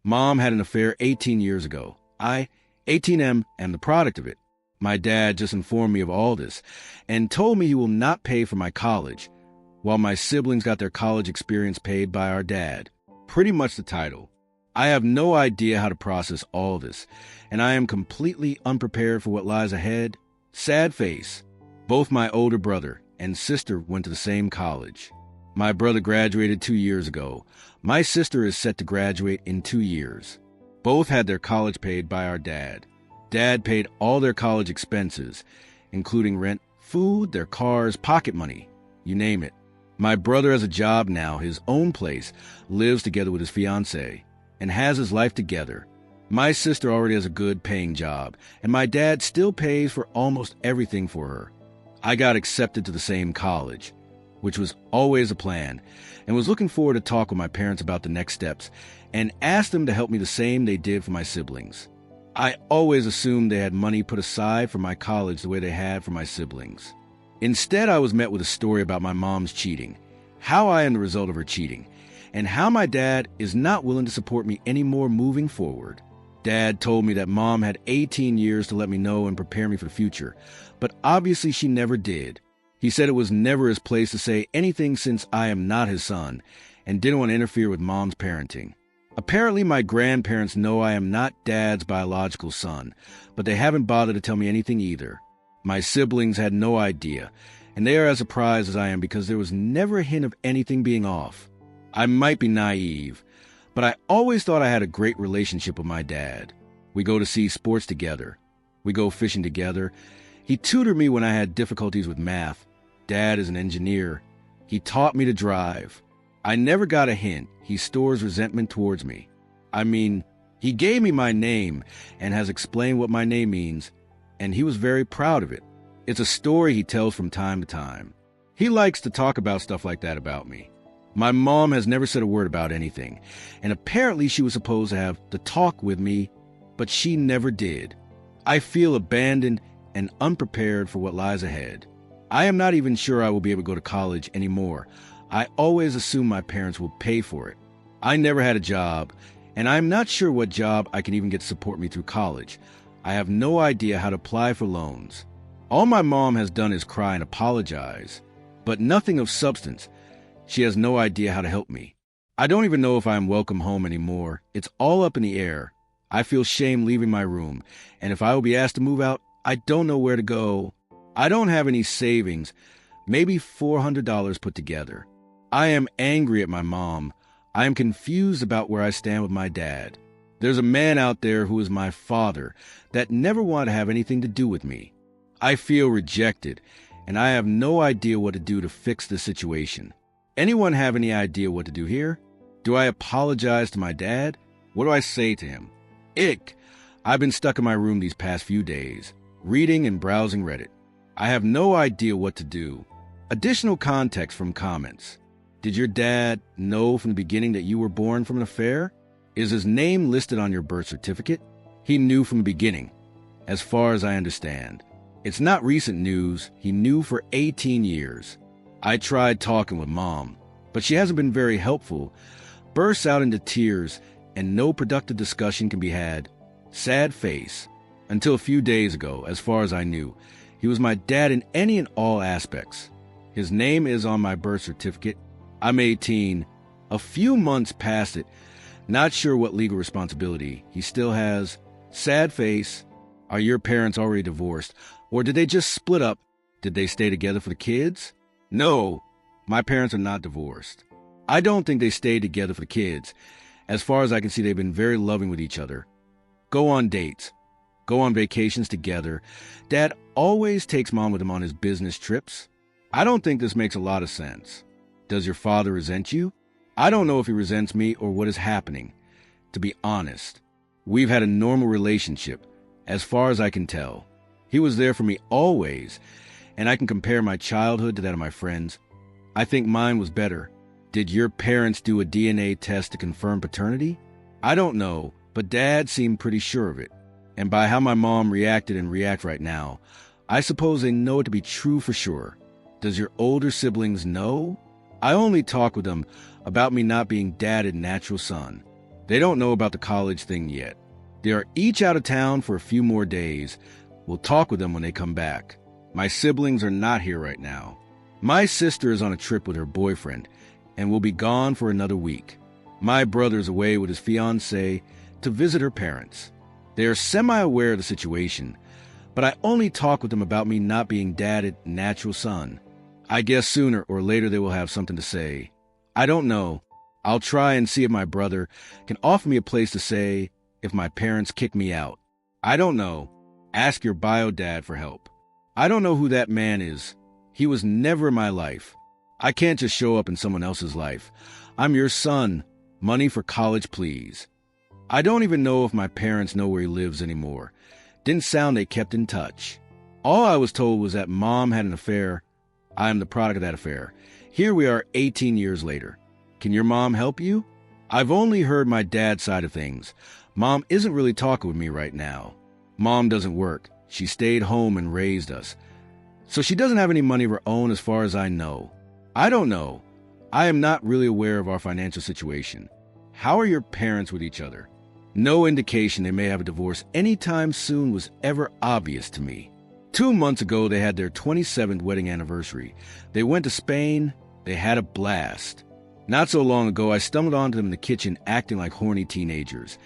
Mom had an affair 18 years ago. I, 18M, am the product of it. My dad just informed me of all this and told me he will not pay for my college, while my siblings got their college experience paid by our dad. Pretty much the title. I have no idea how to process all this, and I am completely unprepared for what lies ahead. Sad face. Both my older brother and sister went to the same college. My brother graduated 2 years ago. My sister is set to graduate in 2 years. Both had their college paid by our dad. Dad paid all their college expenses, including rent, food, their cars, pocket money, you name it. My brother has a job now, his own place, lives together with his fiancée, and has his life together. My sister already has a good paying job, and my dad still pays for almost everything for her. I got accepted to the same college, which was always a plan, and was looking forward to talk with my parents about the next steps, and asked them to help me the same they did for my siblings. I always assumed they had money put aside for my college the way they had for my siblings. Instead, I was met with a story about my mom's cheating, how I am the result of her cheating, and how my dad is not willing to support me anymore moving forward. Dad told me that Mom had 18 years to let me know and prepare me for the future, but obviously she never did. He said it was never his place to say anything since I am not his son, and didn't want to interfere with Mom's parenting. Apparently, my grandparents know I am not Dad's biological son, but they haven't bothered to tell me anything either. My siblings had no idea, and they are as surprised as I am because there was never a hint of anything being off. I might be naive, but I always thought I had a great relationship with my dad. We go to see sports together. We go fishing together. He tutored me when I had difficulties with math. Dad is an engineer. He taught me to drive. I never got a hint he stores resentment towards me. I mean, he gave me my name and has explained what my name means, and he was very proud of it. It's a story he tells from time to time. He likes to talk about stuff like that about me. My mom has never said a word about anything, and apparently she was supposed to have the talk with me, but she never did. I feel abandoned and unprepared for what lies ahead. I am not even sure I will be able to go to college anymore. I always assume my parents will pay for it. I never had a job, and I'm not sure what job I can even get to support me through college. I have no idea how to apply for loans. All my mom has done is cry and apologize, but nothing of substance. She has no idea how to help me. I don't even know if I am welcome home anymore. It's all up in the air. I feel shame leaving my room, and if I will be asked to move out, I don't know where to go. I don't have any savings, maybe $400 put together. I am angry at my mom. I am confused about where I stand with my dad. There's a man out there who is my father that never wanted to have anything to do with me. I feel rejected, and I have no idea what to do to fix the situation. Anyone have any idea what to do here? Do I apologize to my dad? What do I say to him? Ick! I've been stuck in my room these past few days, reading and browsing Reddit. I have no idea what to do. Additional context from comments. Did your dad know from the beginning that you were born from an affair? Is his name listed on your birth certificate? He knew from the beginning, as far as I understand. It's not recent news. He knew for 18 years. I tried talking with Mom, but she hasn't been very helpful. Bursts out into tears, and no productive discussion can be had. Sad face. Until a few days ago, as far as I knew, he was my dad in any and all aspects. His name is on my birth certificate. I'm 18. A few months past it. Not sure what legal responsibility he still has. Sad face. Are your parents already divorced? Or did they just split up? Did they stay together for the kids? No, my parents are not divorced. I don't think they stayed together for the kids. As far as I can see, they've been very loving with each other. Go on dates. Go on vacations together. Dad always takes Mom with him on his business trips. I don't think this makes a lot of sense. Does your father resent you? I don't know if he resents me or what is happening. To be honest, we've had a normal relationship, as far as I can tell. He was there for me always, and I can compare my childhood to that of my friends. I think mine was better. Did your parents do a DNA test to confirm paternity? I don't know, but Dad seemed pretty sure of it. And by how my mom reacted and react right now, I suppose they know it to be true for sure. Does your older siblings know? I only talk with them about me not being Dad and natural son. They don't know about the college thing yet. They are each out of town for a few more days. We'll talk with them when they come back. My siblings are not here right now. My sister is on a trip with her boyfriend and will be gone for another week. My brother's away with his fiancée to visit her parents. They are semi-aware of the situation, but I only talk with them about me not being dad's natural son. I guess sooner or later they will have something to say. I don't know. I'll try and see if my brother can offer me a place to stay if my parents kick me out. I don't know. Ask your bio dad for help. I don't know who that man is. He was never in my life. I can't just show up in someone else's life. I'm your son. Money for college, please. I don't even know if my parents know where he lives anymore. Didn't sound they kept in touch. All I was told was that mom had an affair. I am the product of that affair. Here we are 18 years later. Can your mom help you? I've only heard my dad's side of things. Mom isn't really talking with me right now. Mom doesn't work. She stayed home and raised us. So she doesn't have any money of her own as far as I know. I don't know. I am not really aware of our financial situation. How are your parents with each other? No indication they may have a divorce anytime soon was ever obvious to me. 2 months ago, they had their 27th wedding anniversary. They went to Spain. They had a blast. Not so long ago, I stumbled onto them in the kitchen acting like horny teenagers.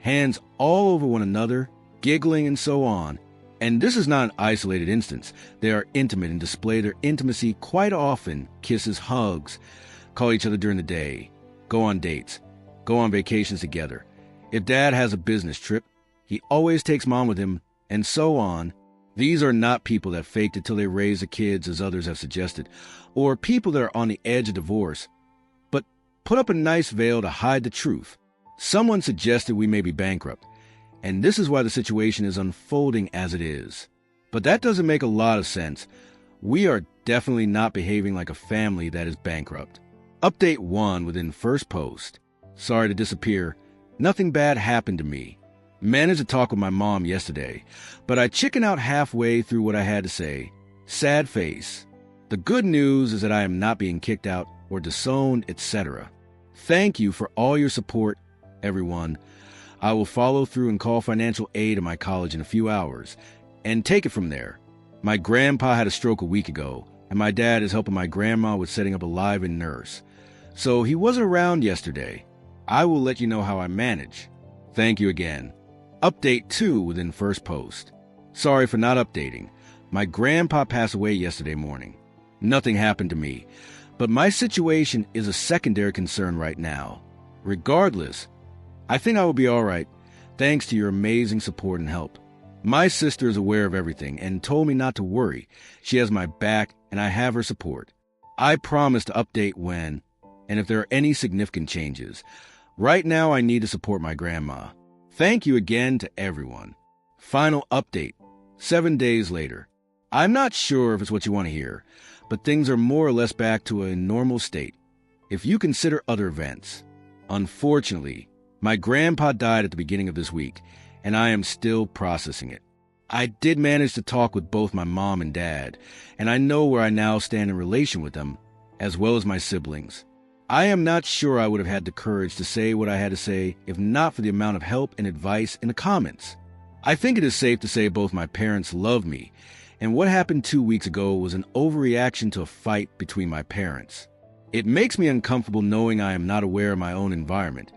Hands all over one another, giggling and so on. And this is not an isolated instance. They are intimate and display their intimacy quite often. Kisses, hugs, call each other during the day, go on dates, go on vacations together. If dad has a business trip, he always takes mom with him, and so on. These are not people that faked it till they raised the kids, as others have suggested, or people that are on the edge of divorce, but put up a nice veil to hide the truth. Someone suggested we may be bankrupt, and this is why the situation is unfolding as it is. But that doesn't make a lot of sense. We are definitely not behaving like a family that is bankrupt. Update 1 within first post. Sorry to disappear. Nothing bad happened to me. Managed to talk with my mom yesterday, but I chickened out halfway through what I had to say. Sad face. The good news is that I am not being kicked out or disowned, etc. Thank you for all your support, everyone. I will follow through and call financial aid at my college in a few hours and take it from there. My grandpa had a stroke a week ago, and my dad is helping my grandma with setting up a live-in nurse. So he wasn't around yesterday. I will let you know how I manage. Thank you again. Update 2 within first post. Sorry for not updating. My grandpa passed away yesterday morning. Nothing happened to me, but my situation is a secondary concern right now. Regardless, I think I will be all right, thanks to your amazing support and help. My sister is aware of everything and told me not to worry. She has my back and I have her support. I promise to update when and if there are any significant changes. Right now, I need to support my grandma. Thank you again to everyone. Final update, 7 days later. I'm not sure if it's what you want to hear, but things are more or less back to a normal state, if you consider other events. Unfortunately, my grandpa died at the beginning of this week, and I am still processing it. I did manage to talk with both my mom and dad, and I know where I now stand in relation with them, as well as my siblings. I am not sure I would have had the courage to say what I had to say if not for the amount of help and advice in the comments. I think it is safe to say both my parents love me, and what happened 2 weeks ago was an overreaction to a fight between my parents. It makes me uncomfortable knowing I am not aware of my own environment,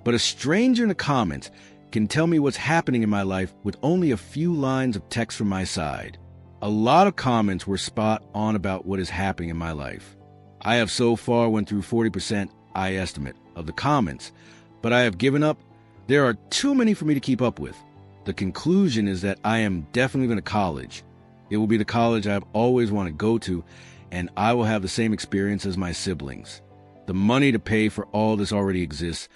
but a stranger in the comments can tell me what's happening in my life with only a few lines of text from my side. A lot of comments were spot on about what is happening in my life. I have so far went through 40%, I estimate, of the comments, but I have given up. There are too many for me to keep up with. The conclusion is that I am definitely going to college. It will be the college I have always wanted to go to, and I will have the same experience as my siblings. The money to pay for all this already exists.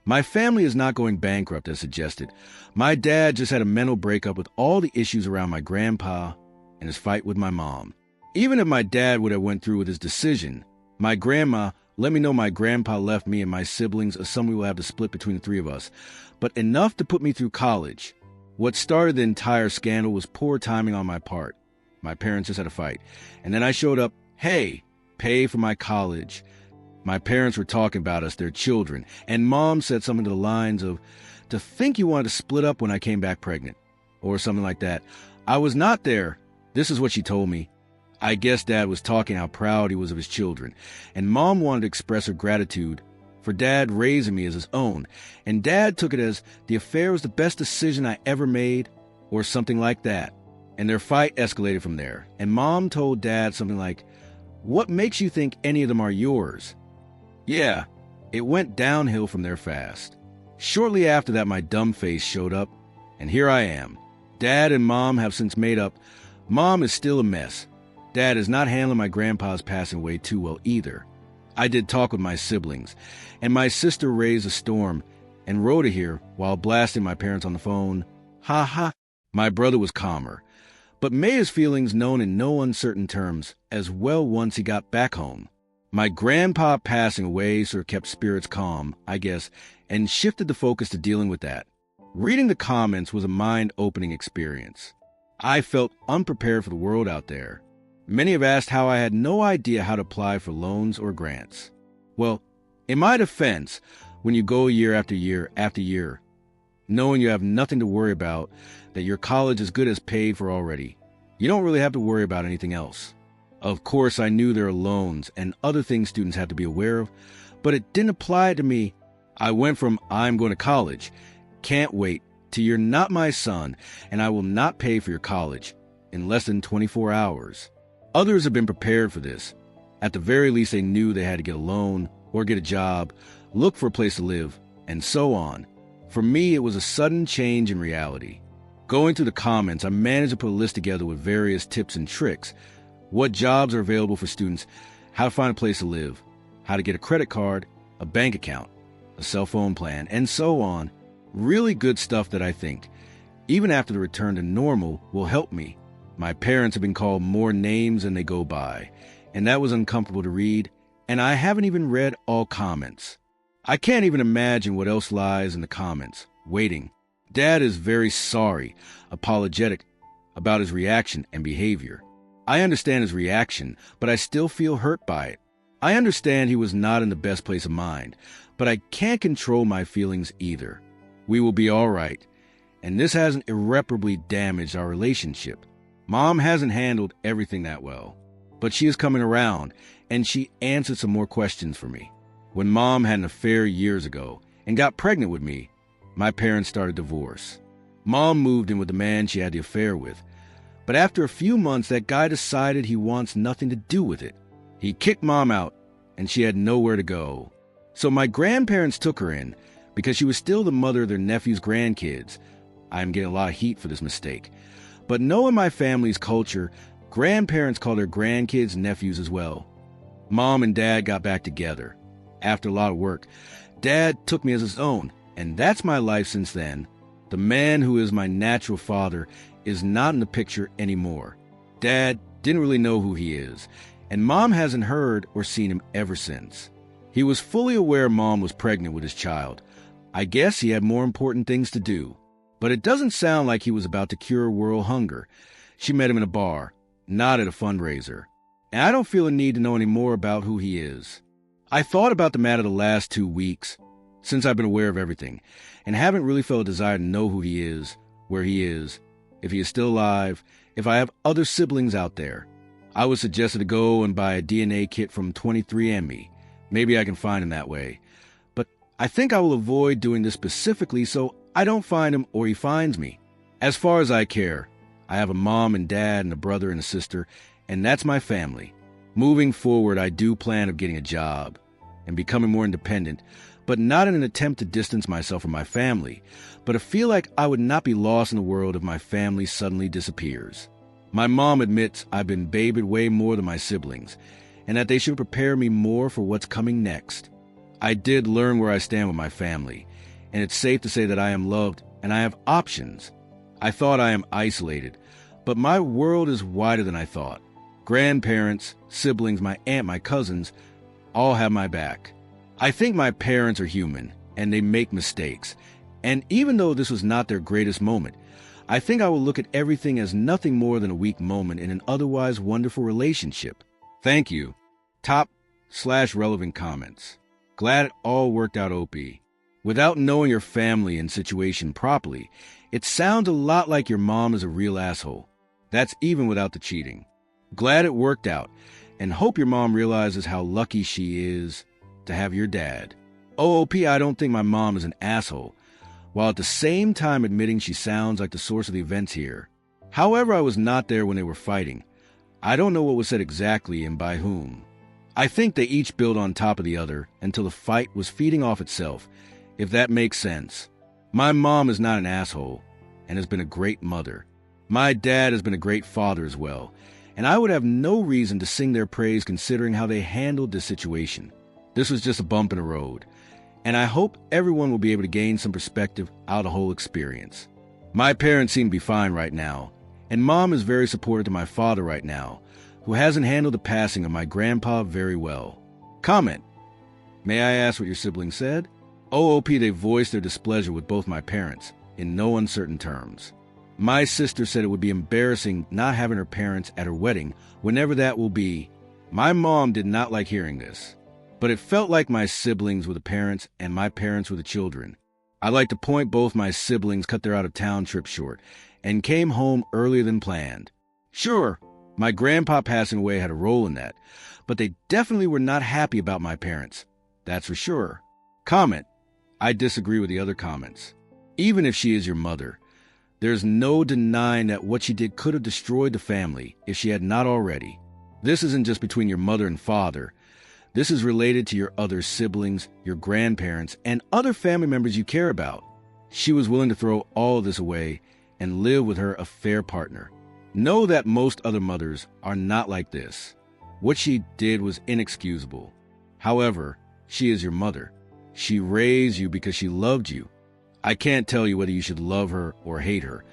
My family is not going bankrupt as suggested. My dad just had a mental breakup with all the issues around my grandpa and his fight with my mom. Even if my dad would have went through with his decision, my grandma let me know my grandpa left me and my siblings a sum we will have to split between the 3 of us, but enough to put me through college. What started the entire scandal was poor timing on my part. My parents just had a fight, and then I showed up, hey, pay for my college. My parents were talking about us, their children, and Mom said something to the lines of, "To think you wanted to split up when I came back pregnant," or something like that. I was not there. This is what she told me. I guess Dad was talking how proud he was of his children, and Mom wanted to express her gratitude for Dad raising me as his own, and Dad took it as the affair was the best decision I ever made, or something like that. And their fight escalated from there, and Mom told Dad something like, "What makes you think any of them are yours?" Yeah, it went downhill from there fast. Shortly after that, my dumb face showed up, and here I am. Dad and Mom have since made up. Mom is still a mess. Dad is not handling my grandpa's passing away too well either. I did talk with my siblings, and my sister raised a storm and Rhoda here while blasting my parents on the phone. Ha ha. My brother was calmer, but made his feelings known in no uncertain terms as well once he got back home. My grandpa passing away sort of kept spirits calm, I guess, and shifted the focus to dealing with that. Reading the comments was a mind-opening experience. I felt unprepared for the world out there. Many have asked how I had no idea how to apply for loans or grants. Well, in my defense, when you go year after year after year, knowing you have nothing to worry about, that your college is good as paid for already, you don't really have to worry about anything else. Of course, I knew there are loans and other things students have to be aware of, but it didn't apply to me. I went from "I'm going to college, can't wait," to "You're not my son, and I will not pay for your college," in less than 24 hours. Others have been prepared for this. At the very least, they knew they had to get a loan or get a job, look for a place to live, and so on. For me, it was a sudden change in reality. Going through the comments, I managed to put a list together with various tips and tricks. What jobs are available for students, how to find a place to live, how to get a credit card, a bank account, a cell phone plan, and so on. Really good stuff that I think, even after the return to normal, will help me. My parents have been called more names than they go by, and that was uncomfortable to read, and I haven't even read all comments. I can't even imagine what else lies in the comments, waiting. Dad is very sorry, apologetic about his reaction and behavior. I understand his reaction, but I still feel hurt by it. I understand he was not in the best place of mind, but I can't control my feelings either. We will be all right, and this hasn't irreparably damaged our relationship. Mom hasn't handled everything that well, but she is coming around, and she answered some more questions for me. When Mom had an affair years ago and got pregnant with me, my parents started divorce. Mom moved in with the man she had the affair with, but after a few months, that guy decided he wants nothing to do with it. He kicked Mom out, and she had nowhere to go. So my grandparents took her in because she was still the mother of their nephew's grandkids. I'm getting a lot of heat for this mistake. But knowing my family's culture, grandparents call their grandkids nephews as well. Mom and Dad got back together. After a lot of work, Dad took me as his own, and that's my life since then. The man who is my natural father is not in the picture anymore. Dad didn't really know who he is, and Mom hasn't heard or seen him ever since. He was fully aware Mom was pregnant with his child. I guess he had more important things to do. But it doesn't sound like he was about to cure world hunger. She met him in a bar, not at a fundraiser. And I don't feel a need to know any more about who he is. I thought about the matter the last 2 weeks, since I've been aware of everything, and haven't really felt a desire to know who he is, where he is, if he is still alive, if I have other siblings out there. I was suggested to go and buy a DNA kit from 23andMe. Maybe I can find him that way. But I think I will avoid doing this specifically so I don't find him or he finds me. As far as I care, I have a mom and dad and a brother and a sister, and that's my family. Moving forward, I do plan on getting a job and becoming more independent, but not in an attempt to distance myself from my family, but I feel like I would not be lost in the world if my family suddenly disappears. My mom admits I've been babied way more than my siblings, and that they should prepare me more for what's coming next. I did learn where I stand with my family, and it's safe to say that I am loved and I have options. I thought I am isolated, but my world is wider than I thought. Grandparents, siblings, my aunt, my cousins, all have my back. I think my parents are human, and they make mistakes. And even though this was not their greatest moment, I think I will look at everything as nothing more than a weak moment in an otherwise wonderful relationship. Thank you. Top /relevant comments. Glad it all worked out, OP. Without knowing your family and situation properly, it sounds a lot like your mom is a real asshole. That's even without the cheating. Glad it worked out, and hope your mom realizes how lucky she is to have your dad. OOP, I don't think my mom is an asshole, while at the same time admitting she sounds like the source of the events here. However, I was not there when they were fighting. I don't know what was said exactly and by whom. I think they each built on top of the other until the fight was feeding off itself, if that makes sense. My mom is not an asshole and has been a great mother. My dad has been a great father as well, and I would have no reason to sing their praise considering how they handled this situation. This was just a bump in the road, and I hope everyone will be able to gain some perspective out of the whole experience. My parents seem to be fine right now, and Mom is very supportive to my father right now, who hasn't handled the passing of my grandpa very well. Comment. May I ask what your siblings said? OOP, they voiced their displeasure with both my parents, in no uncertain terms. My sister said it would be embarrassing not having her parents at her wedding, whenever that will be. My mom did not like hearing this, but it felt like my siblings were the parents and my parents were the children. I'd like to point both my siblings cut their out-of-town trip short and came home earlier than planned. Sure, my grandpa passing away had a role in that, but they definitely were not happy about my parents. That's for sure. Comment. I disagree with the other comments. Even if she is your mother, there's no denying that what she did could have destroyed the family if she had not already. This isn't just between your mother and father. This is related to your other siblings, your grandparents, and other family members you care about. She was willing to throw all of this away and live with her affair partner. Know that most other mothers are not like this. What she did was inexcusable. However, she is your mother. She raised you because she loved you. I can't tell you whether you should love her or hate her,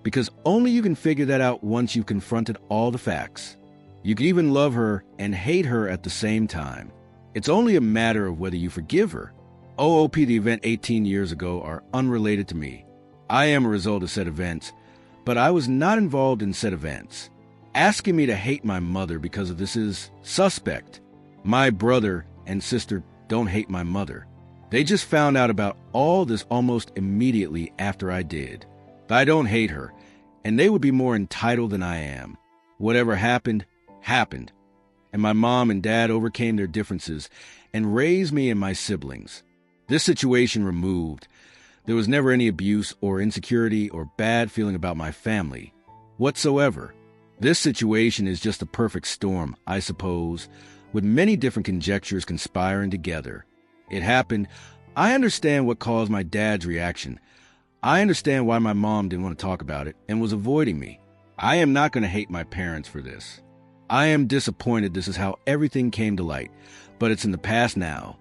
because only you can figure that out once you've confronted all the facts. You can even love her and hate her at the same time. It's only a matter of whether you forgive her. OOP, the event 18 years ago, are unrelated to me. I am a result of said events, but I was not involved in said events. Asking me to hate my mother because of this is suspect. My brother and sister don't hate my mother. They just found out about all this almost immediately after I did. But I don't hate her, and they would be more entitled than I am. Whatever happened, happened. And my mom and dad overcame their differences and raised me and my siblings. This situation removed. There was never any abuse or insecurity or bad feeling about my family whatsoever. This situation is just a perfect storm, I suppose, with many different conjectures conspiring together. It happened. I understand what caused my dad's reaction. I understand why my mom didn't want to talk about it and was avoiding me. I am not going to hate my parents for this. I am disappointed this is how everything came to light, but it's in the past now.